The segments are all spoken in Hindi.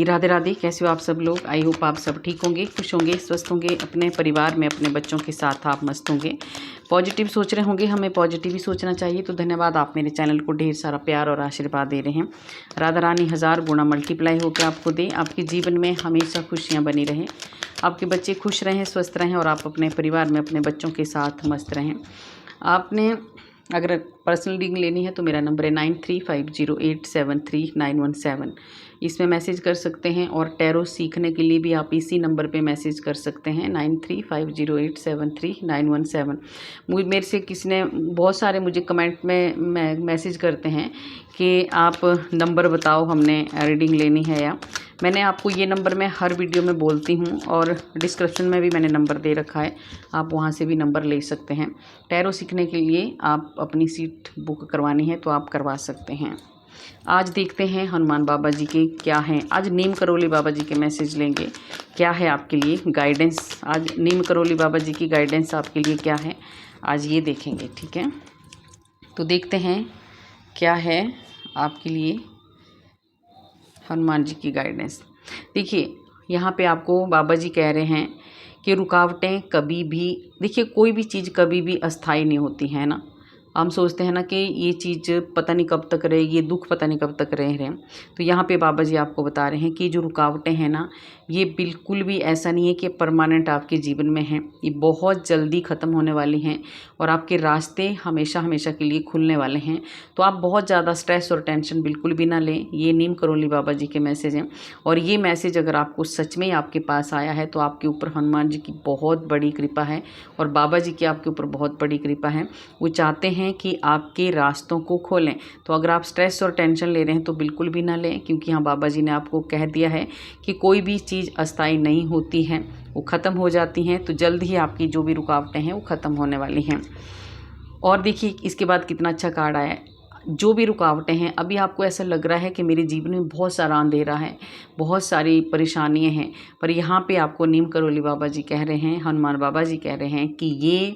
राधे राधे। कैसे हो आप सब लोग? आई होप आप सब ठीक होंगे, खुश होंगे, स्वस्थ होंगे, अपने परिवार में अपने बच्चों के साथ आप मस्त होंगे, पॉजिटिव सोच रहे होंगे। हमें पॉजिटिव ही सोचना चाहिए। तो धन्यवाद, आप मेरे चैनल को ढेर सारा प्यार और आशीर्वाद दे रहे हैं। राधा रानी 1000 गुना मल्टीप्लाई होकर आपको दे, आपके जीवन में हमेशा खुशियाँ बनी रहें, आपके बच्चे खुश रहें, स्वस्थ रहें और आप अपने परिवार में अपने बच्चों के साथ मस्त रहें। आपने अगर पर्सनल रीडिंग लेनी है तो मेरा नंबर है 9350873917। इसमें मैसेज कर सकते हैं और टैरो सीखने के लिए भी आप इसी नंबर पे मैसेज कर सकते हैं 9350873917। मेरे से किसी ने बहुत सारे मुझे कमेंट में मैसेज करते हैं कि आप नंबर बताओ, हमने रीडिंग लेनी है। या मैंने आपको ये नंबर मैं हर वीडियो में बोलती हूँ और डिस्क्रिप्शन में भी मैंने नंबर दे रखा है, आप वहाँ से भी नंबर ले सकते हैं। टैरो सीखने के लिए आप अपनी सीट बुक करवानी है तो आप करवा सकते हैं। आज देखते हैं हनुमान बाबा जी के क्या हैं। आज नीम करोली बाबा जी के मैसेज लेंगे, क्या है आपके लिए गाइडेंस। आज नीम करोली बाबा जी की गाइडेंस आपके लिए क्या है, आज ये देखेंगे। ठीक है, तो देखते हैं क्या है आपके लिए हनुमान जी की गाइडेंस। देखिए, यहाँ पे आपको बाबा जी कह रहे हैं कि रुकावटें कभी भी, देखिए कोई भी चीज़ कभी भी अस्थाई नहीं होती है ना। हम सोचते हैं ना कि ये चीज़ पता नहीं कब तक रहे, ये दुख पता नहीं कब तक रह रहे हैं। तो यहाँ पे बाबा जी आपको बता रहे हैं कि जो रुकावटें हैं ना, ये बिल्कुल भी ऐसा नहीं है कि परमानेंट आपके जीवन में हैं। ये बहुत जल्दी ख़त्म होने वाली हैं और आपके रास्ते हमेशा हमेशा के लिए खुलने वाले हैं। तो आप बहुत ज़्यादा स्ट्रेस और टेंशन बिल्कुल भी ना लें। ये नीम करोली बाबा जी के मैसेज हैं और ये मैसेज अगर आपको सच में आपके पास आया है तो आपके ऊपर हनुमान जी की बहुत बड़ी कृपा है और बाबा जी की आपके ऊपर बहुत बड़ी कृपा है। वो चाहते हैं कि आपके रास्तों को खोलें। तो अगर आप स्ट्रेस और टेंशन ले रहे हैं तो बिल्कुल भी ना लें, क्योंकि यहाँ बाबा जी ने आपको कह दिया है कि कोई भी चीज़ अस्थाई नहीं होती है, वो ख़त्म हो जाती हैं। तो जल्द ही आपकी जो भी रुकावटें हैं वो ख़त्म होने वाली हैं। और देखिए इसके बाद कितना अच्छा कार्ड आया है। जो भी रुकावटें हैं, अभी आपको ऐसा लग रहा है कि मेरे जीवन में बहुत सारा अंधेरा है, बहुत सारी परेशानियां हैं, पर यहाँ पे आपको नीम करोली बाबा जी कह रहे हैं, हनुमान बाबा जी कह रहे हैं कि ये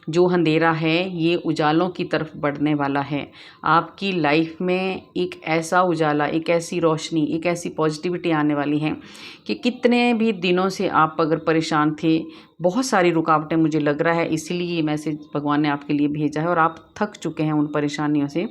जो अंधेरा है ये उजालों की तरफ बढ़ने वाला है। आपकी लाइफ में एक ऐसा उजाला, एक ऐसी रोशनी, एक ऐसी पॉजिटिविटी आने वाली है कि कितने भी दिनों से आप अगर परेशान थे, बहुत सारी रुकावटें मुझे लग रहा है, इसीलिए ये मैसेज भगवान ने आपके लिए भेजा है और आप थक चुके हैं उन परेशानियों से।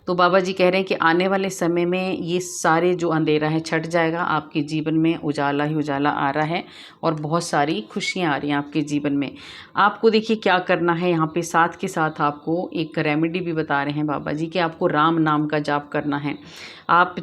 तो बाबा जी कह रहे हैं कि आने वाले समय में ये सारे जो अंधेरा है छट जाएगा, आपके जीवन में उजाला ही उजाला आ रहा है और बहुत सारी खुशियाँ आ रही हैं आपके जीवन में। आपको देखिए क्या करना है, यहाँ पे साथ के साथ आपको एक रेमेडी भी बता रहे हैं बाबा जी कि आपको राम नाम का जाप करना है। आप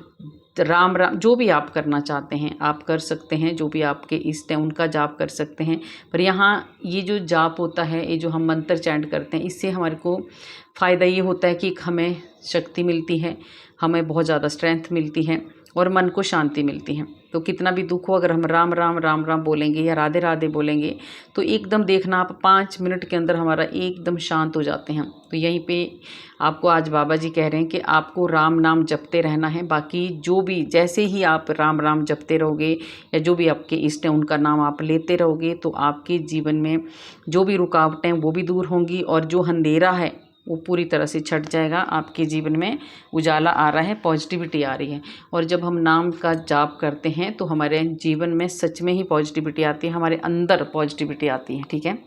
राम राम जो भी आप करना चाहते हैं आप कर सकते हैं, जो भी आपके इष्ट हैं उनका जाप कर सकते हैं। पर यहाँ ये जो जाप होता है, ये जो हम मंत्र चैंट करते हैं, इससे हमारे को फ़ायदा ये होता है कि हमें शक्ति मिलती है, हमें बहुत ज़्यादा स्ट्रेंथ मिलती है और मन को शांति मिलती है। तो कितना भी दुख हो, अगर हम राम राम राम राम बोलेंगे या राधे राधे बोलेंगे तो एकदम देखना आप 5 मिनट के अंदर हमारा एकदम शांत हो जाते हैं। तो यहीं पे आपको आज बाबा जी कह रहे हैं कि आपको राम नाम जपते रहना है। बाकी जो भी, जैसे ही आप राम राम जपते रहोगे या जो भी आपके इष्ट हैं उनका नाम आप लेते रहोगे तो आपके जीवन में जो भी रुकावटें वो भी दूर होंगी और जो अंधेरा है वो पूरी तरह से छट जाएगा। आपके जीवन में उजाला आ रहा है, पॉजिटिविटी आ रही है। और जब हम नाम का जाप करते हैं तो हमारे जीवन में सच में ही पॉजिटिविटी आती है, हमारे अंदर पॉजिटिविटी आती है। ठीक है,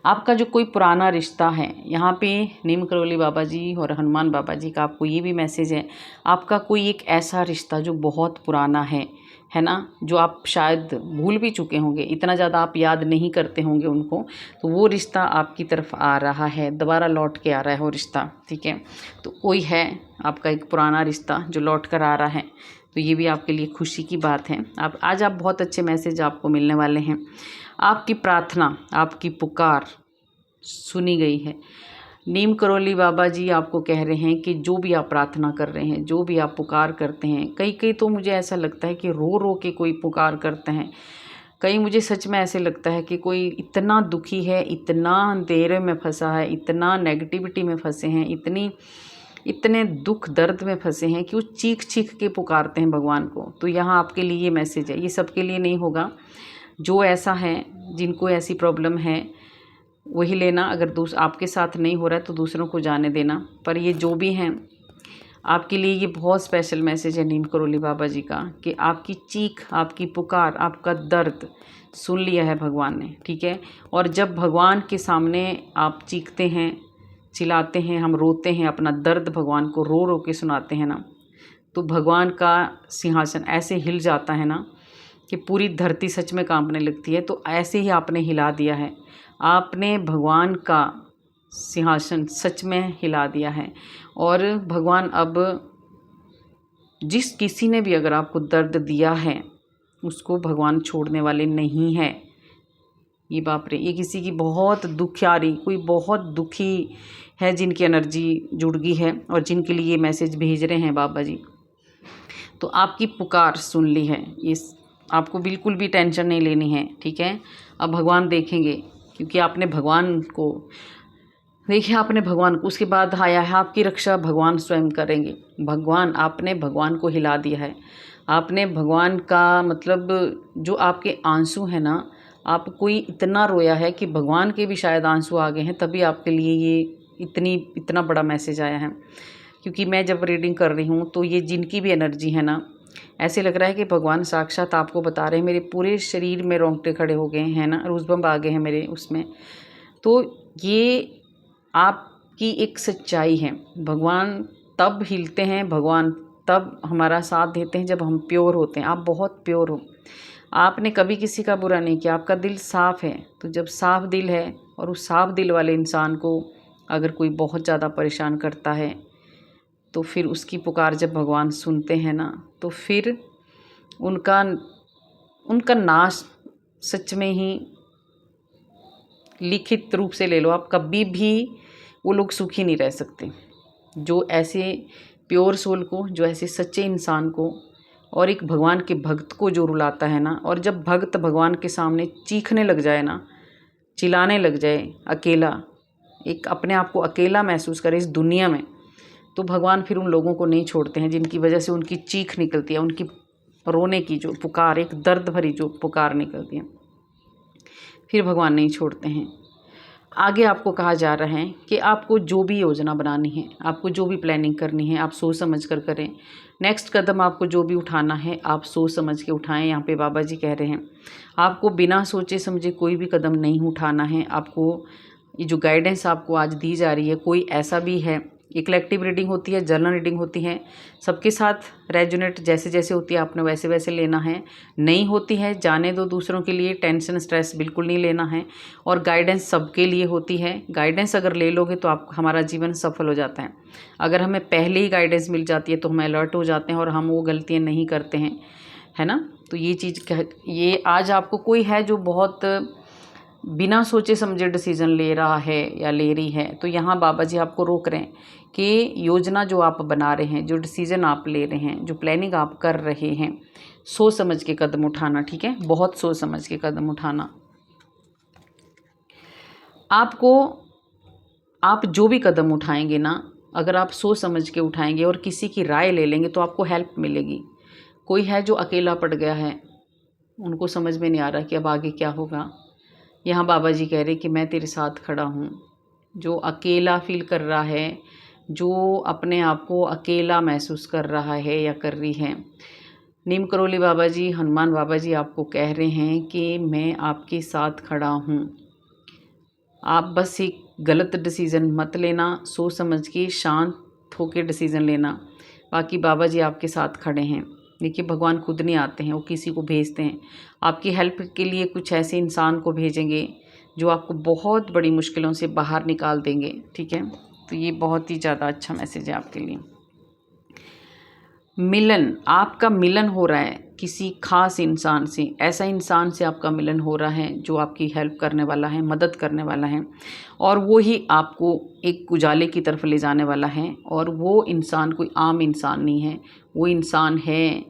आपका जो कोई पुराना रिश्ता है, यहाँ पे नीम करोली बाबा जी और हनुमान बाबा जी का आपको ये भी मैसेज है, आपका कोई एक ऐसा रिश्ता जो बहुत पुराना है ना, जो आप शायद भूल भी चुके होंगे, इतना ज़्यादा आप याद नहीं करते होंगे उनको, तो वो रिश्ता आपकी तरफ आ रहा है, दोबारा लौट के आ रहा है वो रिश्ता। ठीक है, तो कोई है आपका एक पुराना रिश्ता जो लौट कर आ रहा है, तो ये भी आपके लिए खुशी की बात है। आज आप बहुत अच्छे मैसेज आपको मिलने वाले हैं। आपकी प्रार्थना, आपकी पुकार सुनी गई है। नीम करोली बाबा जी आपको कह रहे हैं कि जो भी आप प्रार्थना कर रहे हैं, जो भी आप पुकार करते हैं, कई तो मुझे ऐसा लगता है कि रो रो के कोई पुकार करते हैं, कई मुझे सच में ऐसे लगता है कि कोई इतना दुखी है, इतना अंधेरे में फंसा है, इतना नेगेटिविटी में फंसे हैं, इतने दुख दर्द में फंसे हैं कि वो चीख चीख के पुकारते हैं भगवान को। तो यहाँ आपके लिए ये मैसेज है, ये सबके लिए नहीं होगा। जो ऐसा है, जिनको ऐसी प्रॉब्लम है वही लेना, अगर आपके साथ नहीं हो रहा है तो दूसरों को जाने देना। पर ये जो भी हैं, आपके लिए ये बहुत स्पेशल मैसेज है नीम करोली बाबा जी का कि आपकी चीख, आपकी पुकार, आपका दर्द सुन लिया है भगवान ने, ठीक है। और जब भगवान के सामने आप चीखते हैं, चिल्लाते हैं, हम रोते हैं, अपना दर्द भगवान को रो रो के सुनाते हैं ना, तो भगवान का सिंहासन ऐसे हिल जाता है ना कि पूरी धरती सच में कांपने लगती है। तो ऐसे ही आपने हिला दिया है, आपने भगवान का सिंहासन सच में हिला दिया है। और भगवान अब जिस किसी ने भी अगर आपको दर्द दिया है उसको भगवान छोड़ने वाले नहीं हैं। ये बाप रे, ये किसी की बहुत दुखियारी, कोई बहुत दुखी है जिनकी एनर्जी जुड़ गई है और जिनके लिए ये मैसेज भेज रहे हैं बाबा जी। तो आपकी पुकार सुन ली है, इस आपको बिल्कुल भी टेंशन नहीं लेनी है, ठीक है। अब भगवान देखेंगे, क्योंकि आपने भगवान को देखिए, आपने भगवान को, उसके बाद आया है आपकी रक्षा भगवान स्वयं करेंगे। भगवान, आपने भगवान को हिला दिया है, आपने भगवान का मतलब जो आपके आंसू हैं ना, आप कोई इतना रोया है कि भगवान के भी शायद आंसू आ गए हैं, तभी आपके लिए ये इतना बड़ा मैसेज आया है। क्योंकि मैं जब रीडिंग कर रही हूँ तो ये जिनकी भी एनर्जी है ना, ऐसे लग रहा है कि भगवान साक्षात आपको बता रहे हैं। मेरे पूरे शरीर में रोंगटे खड़े हो गए हैं ना, रूज़बम्प आ गए हैं मेरे उसमें। तो ये आपकी एक सच्चाई है। भगवान तब हिलते हैं, भगवान तब हमारा साथ देते हैं जब हम प्योर होते हैं। आप बहुत प्योर हो, आपने कभी किसी का बुरा नहीं किया, आपका दिल साफ़ है। तो जब साफ़ दिल है और उस साफ़ दिल वाले इंसान को अगर कोई बहुत ज़्यादा परेशान करता है तो फिर उसकी पुकार जब भगवान सुनते हैं ना, तो फिर उनका नाश सच में ही लिखित रूप से ले लो आप, कभी भी वो लोग सुखी नहीं रह सकते। जो ऐसे प्योर सोल को, जो ऐसे सच्चे इंसान को और एक भगवान के भक्त को जो रुलाता है ना, और जब भक्त भगवान के सामने चीखने लग जाए ना, चिल्लाने लग जाए, अकेला, एक अपने आप को अकेला महसूस करे इस दुनिया में, तो भगवान फिर उन लोगों को नहीं छोड़ते हैं जिनकी वजह से उनकी चीख निकलती है, उनकी रोने की जो पुकार, एक दर्द भरी जो पुकार निकलती है, फिर भगवान नहीं छोड़ते हैं। आगे आपको कहा जा रहा है कि आपको जो भी योजना बनानी है, आपको जो भी प्लानिंग करनी है, आप सोच समझ कर करें। नेक्स्ट कदम आपको जो भी उठाना है, आप सोच समझ के उठाएं। यहाँ पे बाबा जी कह रहे हैं आपको बिना सोचे समझे कोई भी कदम नहीं उठाना है। आपको ये जो गाइडेंस आपको आज दी जा रही है, कोई ऐसा भी है, ये कलेक्टिव रीडिंग होती है, जर्नल रीडिंग होती है, सबके साथ रेजोनेट जैसे जैसे होती है आपने वैसे वैसे लेना है। नहीं होती है जाने दो, दूसरों के लिए टेंशन स्ट्रेस बिल्कुल नहीं लेना है। और गाइडेंस सबके लिए होती है। गाइडेंस अगर ले लोगे तो आप, हमारा जीवन सफल हो जाता है। अगर हमें पहले ही गाइडेंस मिल जाती है तो हम अलर्ट हो जाते हैं और हम वो गलतियाँ नहीं करते हैं, है ना। तो ये चीज़, ये आज आपको कोई है जो बहुत बिना सोचे समझे डिसीज़न ले रहा है या ले रही है, तो यहाँ बाबा जी आपको रोक रहे हैं कि योजना जो आप बना रहे हैं, जो डिसीज़न आप ले रहे हैं, जो प्लानिंग आप कर रहे हैं, सोच समझ के कदम उठाना, ठीक है, बहुत सोच समझ के कदम उठाना। आप जो भी कदम उठाएंगे ना, अगर आप सोच समझ के उठाएंगे और किसी की राय ले लेंगे तो आपको हेल्प मिलेगी। कोई है जो अकेला पड़ गया है, उनको समझ में नहीं आ रहा कि अब आगे क्या होगा, यहाँ बाबा जी कह रहे कि मैं तेरे साथ खड़ा हूँ। जो अकेला फील कर रहा है, जो अपने आप को अकेला महसूस कर रहा है या कर रही है, नीम करोली बाबा जी, हनुमान बाबा जी आपको कह रहे हैं कि मैं आपके साथ खड़ा हूँ। आप बस एक गलत डिसीज़न मत लेना, सोच समझ के शांत होकर डिसीज़न लेना। बाकी बाबा जी आपके साथ खड़े हैं। देखिए, भगवान खुद नहीं आते हैं, वो किसी को भेजते हैं। आपकी हेल्प के लिए कुछ ऐसे इंसान को भेजेंगे जो आपको बहुत बड़ी मुश्किलों से बाहर निकाल देंगे, ठीक है। तो ये बहुत ही ज़्यादा अच्छा मैसेज है आपके लिए। मिलन, आपका मिलन हो रहा है किसी खास इंसान से, ऐसा इंसान से आपका मिलन हो रहा है जो आपकी हेल्प करने वाला है, मदद करने वाला है, और वो ही आपको एक उजाले की तरफ ले जाने वाला है। और वो इंसान कोई आम इंसान नहीं है, वो इंसान है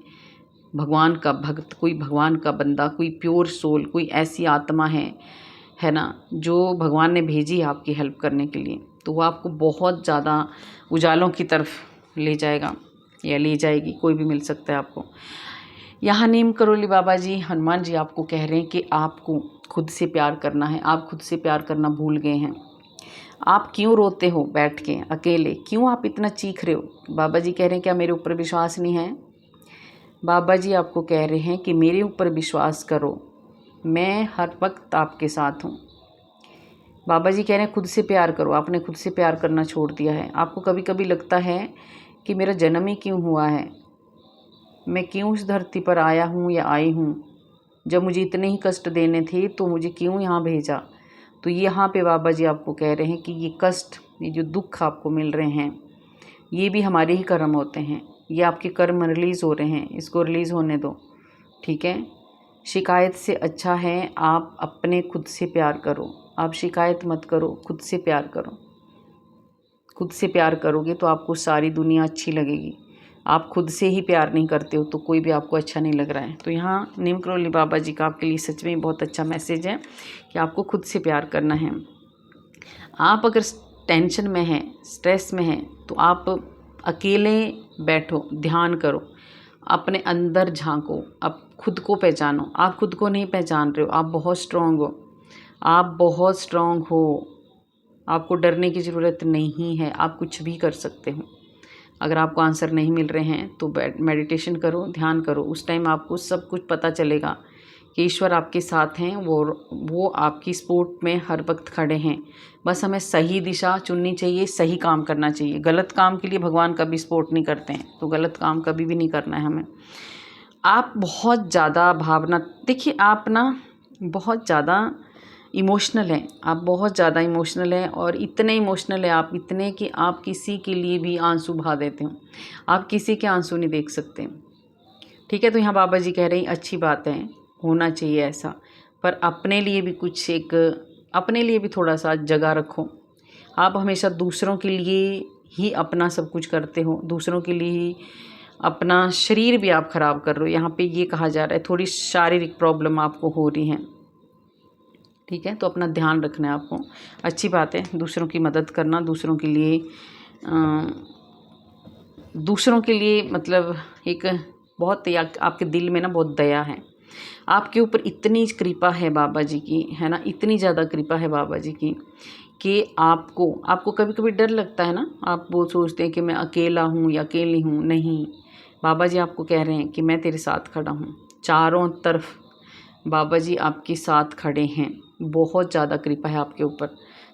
भगवान का भक्त, कोई भगवान का बंदा, कोई प्योर सोल, कोई ऐसी आत्मा है ना, जो भगवान ने भेजी है आपकी हेल्प करने के लिए। तो वो आपको बहुत ज़्यादा उजालों की तरफ ले जाएगा या ले जाएगी, कोई भी मिल सकता है आपको। यहाँ नीम करोली बाबा जी, हनुमान जी आपको कह रहे हैं कि आपको खुद से प्यार करना है। आप खुद से प्यार करना भूल गए हैं। आप क्यों रोते हो बैठ के अकेले, क्यों आप इतना चीख रहे हो? बाबा जी कह रहे हैं क्या मेरे ऊपर विश्वास नहीं है? बाबा जी आपको कह रहे हैं कि मेरे ऊपर विश्वास करो, मैं हर वक्त आपके साथ हूँ। बाबा जी कह रहे हैं खुद से प्यार करो। आपने खुद से प्यार करना छोड़ दिया है। आपको कभी कभी लगता है कि मेरा जन्म ही क्यों हुआ है, मैं क्यों इस धरती पर आया हूँ या आई हूँ, जब मुझे इतने ही कष्ट देने थे तो मुझे क्यों यहाँ भेजा। तो यहाँ पे बाबा जी आपको कह रहे हैं कि ये कष्ट, ये जो दुख आपको मिल रहे हैं, ये भी हमारे ही कर्म होते हैं। ये आपके कर्म रिलीज़ हो रहे हैं, इसको रिलीज़ होने दो, ठीक है। शिकायत से अच्छा है आप अपने खुद से प्यार करो। आप शिकायत मत करो, खुद से प्यार करो। खुद से प्यार करोगे तो आपको सारी दुनिया अच्छी लगेगी। आप खुद से ही प्यार नहीं करते हो तो कोई भी आपको अच्छा नहीं लग रहा है। तो यहाँ नीम करोली बाबा जी का आपके लिए सच में बहुत अच्छा मैसेज है कि आपको खुद से प्यार करना है। आप अगर टेंशन में हैं, स्ट्रेस में हैं, तो आप अकेले बैठो, ध्यान करो, अपने अंदर झांको, आप खुद को पहचानो। आप खुद को नहीं पहचान रहे हो, आप बहुत स्ट्रॉन्ग हो, आप बहुत स्ट्रॉन्ग हो। आपको डरने की ज़रूरत नहीं है, आप कुछ भी कर सकते हो। अगर आपको आंसर नहीं मिल रहे हैं तो मेडिटेशन करो, ध्यान करो। उस टाइम आपको सब कुछ पता चलेगा कि ईश्वर आपके साथ हैं, वो आपकी सपोर्ट में हर वक्त खड़े हैं। बस हमें सही दिशा चुननी चाहिए, सही काम करना चाहिए। गलत काम के लिए भगवान कभी सपोर्ट नहीं करते हैं, तो गलत काम कभी भी नहीं करना है हमें। आप बहुत ज़्यादा भावना, देखिए आप ना बहुत ज़्यादा इमोशनल हैं, आप बहुत ज़्यादा इमोशनल हैं, और इतने इमोशनल हैं आप, इतने कि आप किसी के लिए भी आंसू बहा देते हो। आप किसी के आंसू नहीं देख सकते, ठीक है। तो यहाँ बाबा जी कह रहे हैं अच्छी बात है, होना चाहिए ऐसा, पर अपने लिए भी कुछ एक, अपने लिए भी थोड़ा सा जगह रखो। आप हमेशा दूसरों के लिए ही अपना सब कुछ करते हो, दूसरों के लिए ही अपना शरीर भी आप ख़राब कर रहे हो। यहाँ पे ये कहा जा रहा है थोड़ी शारीरिक प्रॉब्लम आपको हो रही है, ठीक है। तो अपना ध्यान रखना है आपको। अच्छी बात है दूसरों की मदद करना, दूसरों के लिए मतलब एक बहुत आपके दिल में ना बहुत दया है, आपके ऊपर इतनी कृपा है बाबा जी की, है ना, इतनी ज़्यादा कृपा है बाबा जी की कि आपको कभी कभी डर लगता है ना, आप वो सोचते हैं कि मैं अकेला हूँ या अकेली हूँ। नहीं, बाबा जी आपको कह रहे हैं कि मैं तेरे साथ खड़ा हूँ। चारों तरफ बाबा जी आपके साथ खड़े हैं, बहुत ज़्यादा कृपा है आपके ऊपर।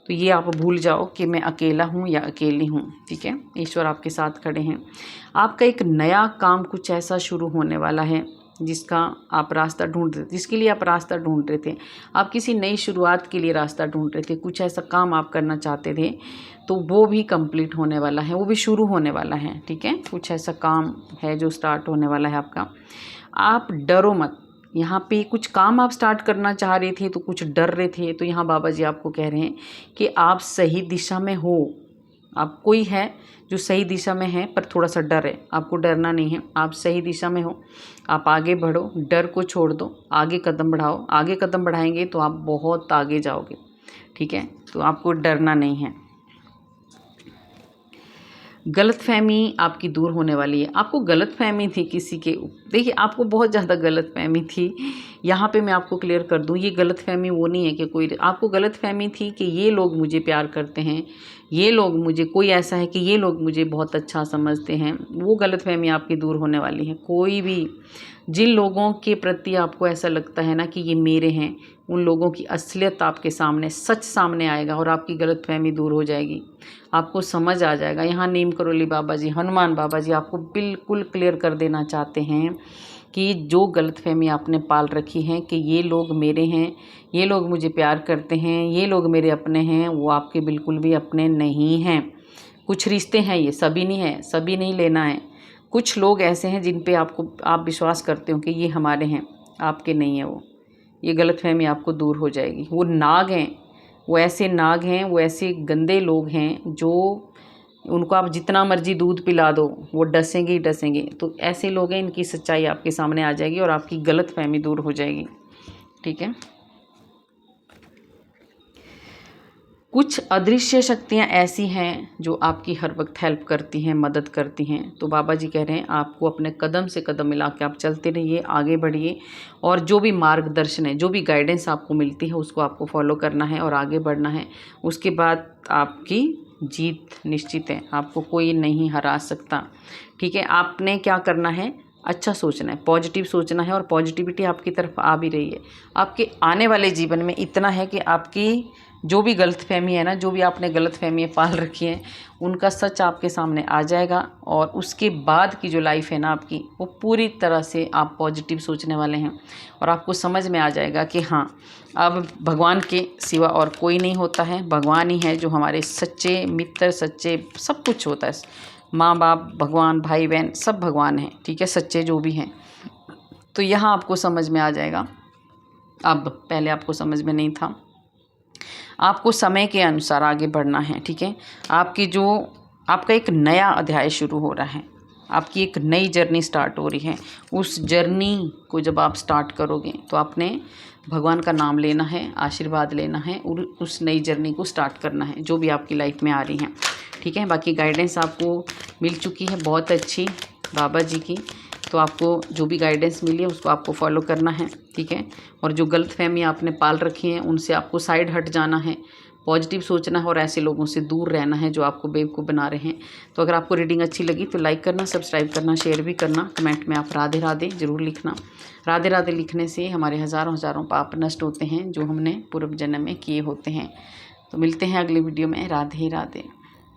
तो ये आप भूल जाओ कि मैं अकेला हूँ या अकेली हूँ, ठीक है। ईश्वर आपके साथ खड़े हैं। आपका एक नया काम कुछ ऐसा शुरू होने वाला है जिसका आप रास्ता ढूंढ रहे थे, जिसके लिए आप रास्ता ढूंढ रहे थे। आप किसी नई शुरुआत के लिए रास्ता ढूंढ रहे थे, कुछ ऐसा काम आप करना चाहते थे, तो वो भी कंप्लीट होने वाला है, वो भी शुरू होने वाला है, ठीक है। कुछ ऐसा काम है जो स्टार्ट होने वाला है आपका। आप डरो मत। यहाँ पे कुछ काम आप स्टार्ट करना चाह रहे थे तो कुछ डर रहे थे, तो यहाँ बाबा जी आपको कह रहे हैं कि आप सही दिशा में हो। आप कोई है जो सही दिशा में है पर थोड़ा सा डर है, आपको डरना नहीं है, आप सही दिशा में हो। आप आगे बढ़ो, डर को छोड़ दो, आगे कदम बढ़ाओ। आगे कदम बढ़ाएंगे तो आप बहुत आगे जाओगे, ठीक है। तो आपको डरना नहीं है। गलतफहमी आपकी दूर होने वाली है। आपको गलतफहमी थी किसी के, देखिए आपको बहुत ज़्यादा गलतफहमी थी। यहाँ पे मैं आपको क्लियर कर दूँ, ये गलतफहमी वो नहीं है कि कोई, आपको गलतफहमी थी कि ये लोग मुझे प्यार करते हैं, ये लोग मुझे, कोई ऐसा है कि ये लोग मुझे बहुत अच्छा समझते हैं। वो गलतफहमी आपकी दूर होने वाली है। कोई भी, जिन लोगों के प्रति आपको ऐसा लगता है ना कि ये मेरे हैं, उन लोगों की असलियत आपके सामने, सच सामने आएगा और आपकी गलतफहमी दूर हो जाएगी, आपको समझ आ जाएगा। यहाँ नीम करोली बाबा जी, हनुमान बाबा जी आपको बिल्कुल क्लियर कर देना चाहते हैं कि जो गलतफहमी आपने पाल रखी है कि ये लोग मेरे हैं, ये लोग मुझे प्यार करते हैं, ये लोग मेरे अपने हैं, वो आपके बिल्कुल भी अपने नहीं हैं। कुछ रिश्ते हैं, ये सभी नहीं है, सभी नहीं लेना है। कुछ लोग ऐसे हैं जिन पे आप विश्वास करते हो कि ये हमारे हैं, आपके नहीं है वो। ये गलतफहमी आपको दूर हो जाएगी। वो नाग हैं, वो ऐसे नाग हैं, वो ऐसे गंदे लोग हैं जो, उनको आप जितना मर्जी दूध पिला दो वो डसेंगे ही डसेंगे। तो ऐसे लोग हैं, इनकी सच्चाई आपके सामने आ जाएगी और आपकी गलतफहमी दूर हो जाएगी, ठीक है। कुछ अदृश्य शक्तियाँ ऐसी हैं जो आपकी हर वक्त हेल्प करती हैं, मदद करती हैं। तो बाबा जी कह रहे हैं आपको अपने कदम से कदम मिला के आप चलते रहिए, आगे बढ़िए, और जो भी मार्गदर्शन है, जो भी गाइडेंस आपको मिलती है उसको आपको फॉलो करना है और आगे बढ़ना है। उसके बाद आपकी जीत निश्चित है, आपको कोई नहीं हरा सकता। ठीक है, आपने क्या करना है, अच्छा सोचना है, पॉजिटिव सोचना है, और पॉजिटिविटी आपकी तरफ आ भी रही है। आपके आने वाले जीवन में इतना है कि आपकी जो भी गलतफहमी है ना, जो भी आपने गलतफहमियाँ पाल रखी हैं, उनका सच आपके सामने आ जाएगा, और उसके बाद की जो लाइफ है ना आपकी, वो पूरी तरह से आप पॉजिटिव सोचने वाले हैं। और आपको समझ में आ जाएगा कि हाँ, अब भगवान के सिवा और कोई नहीं होता है, भगवान ही है जो हमारे सच्चे मित्र, सच्चे सब कुछ होता है। माँ बाप, भगवान, भाई बहन, सब भगवान हैं। ठीक है, सच्चे जो भी हैं। तो यहाँ आपको समझ में आ जाएगा, अब पहले आपको समझ में नहीं था। आपको समय के अनुसार आगे बढ़ना है। ठीक है, आपका एक नया अध्याय शुरू हो रहा है, आपकी एक नई जर्नी स्टार्ट हो रही है। उस जर्नी को जब आप स्टार्ट करोगे तो आपने भगवान का नाम लेना है, आशीर्वाद लेना है, और उस नई जर्नी को स्टार्ट करना है जो भी आपकी लाइफ में आ रही हैं। ठीक है, बाकी गाइडेंस आपको मिल चुकी है बहुत अच्छी बाबा जी की, तो आपको जो भी गाइडेंस मिली है उसको आपको फॉलो करना है। ठीक है, और जो गलतफहमी आपने पाल रखी हैं उनसे आपको साइड हट जाना है, पॉजिटिव सोचना है, और ऐसे लोगों से दूर रहना है जो आपको बेवकूफ़ बना रहे हैं। तो अगर आपको रीडिंग अच्छी लगी तो लाइक करना, सब्सक्राइब करना, शेयर भी करना, कमेंट में आप राधे राधे ज़रूर लिखना। राधे राधे लिखने से हमारे हज़ारों हज़ारों पाप नष्ट होते हैं जो हमने पूर्व जन्म में किए होते हैं। तो मिलते हैं अगले वीडियो में। राधे राधे।